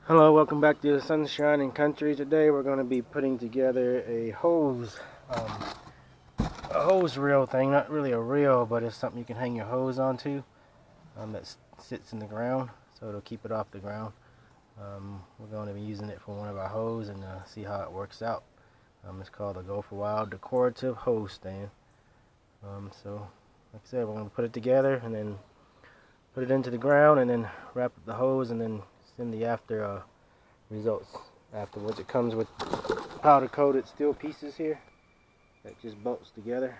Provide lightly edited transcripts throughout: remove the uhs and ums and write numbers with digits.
Hello, welcome back to the Sunshine and Country. Today we're going to be putting together a hose reel thing. Not really a reel, but it's something you can hang your hose onto that sits in the ground, so it'll keep it off the ground. We're going to be using it for one of our hose and see how it works out. It's called the Go For Wild Decorative Hose Stand. So, like I said, we're going to put it together and then put it into the ground and then wrap up the hose and then send the after results afterwards. It comes with powder coated steel pieces here that just bolts together.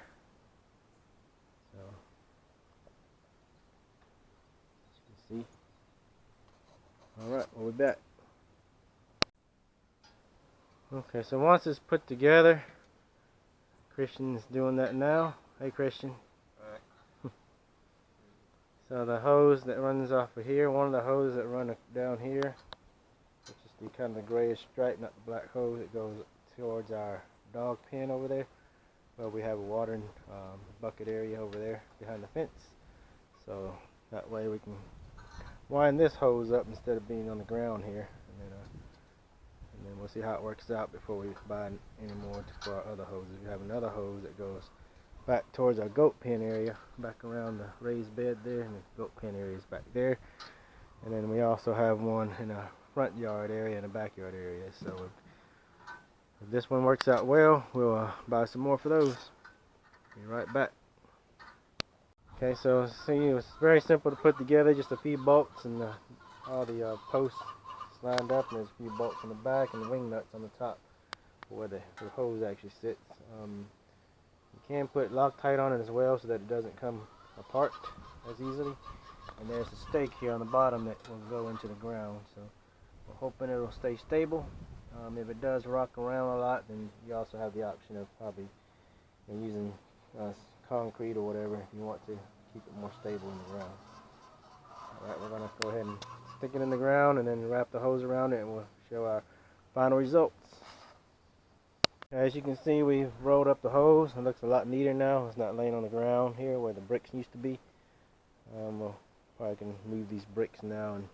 So as you can see. Alright, we'll be back. Okay, so once it's put together, Christian's doing that now. Hey Christian. So the hose that runs off of here, one of the hoses that run down here, which is the kind of the grayish stripe, not the black hose, it goes towards our dog pen over there. Well, we have a watering bucket area over there behind the fence. So that way we can wind this hose up instead of being on the ground here. And then we'll see how it works out before we buy any more for our other hoses. We have another hose that goes back towards our goat pen area, back around the raised bed there, and the goat pen area is back there. And then we also have one in a front yard area and a backyard area. So if this one works out well, we'll buy some more for those. Be right back. Okay, so see, it's very simple to put together, just a few bolts and all the posts lined up, and there's a few bolts on the back and the wing nuts on the top where the hose actually sits. You can put Loctite on it as well so that it doesn't come apart as easily. And there's a stake here on the bottom that will go into the ground, so we're hoping it'll stay stable. If it does rock around a lot, then you also have the option of probably using concrete or whatever if you want to keep it more stable in the ground. Alright, we're going to go ahead and stick it in the ground and then wrap the hose around it, and we'll show our final results. As you can see, we've rolled up the hose. It looks a lot neater now. It's not laying on the ground here where the bricks used to be. We'll probably can move these bricks now and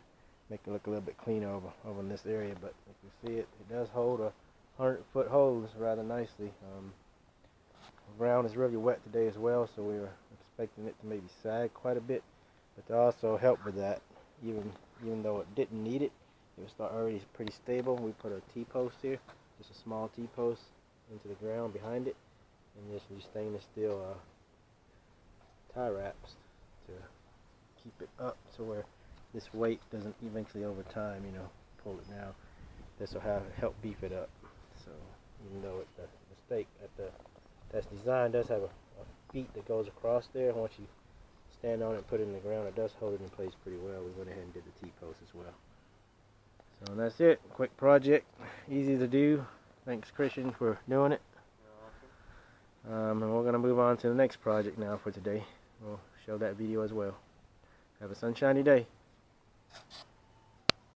make it look a little bit cleaner over in this area. But if you see it, it does hold a 100-foot hose rather nicely. The ground is really wet today as well, so we were expecting it to maybe sag quite a bit. But to also help with that, even though it didn't need it, it was already pretty stable. We put a T-post here, just a small T-post into the ground behind it, and just use stainless steel tie wraps to keep it up so where this weight doesn't eventually over time, pull it down. This will help beef it up. So even though the stake that's designed does have a feet that goes across there, once you stand on it and put it in the ground, it does hold it in place pretty well. We went ahead and did the T-post as well. So that's it. Quick project, easy to do. Thanks Christian for doing it. And we're going to move on to the next project now for today. We'll show that video as well. Have a sunshiny day.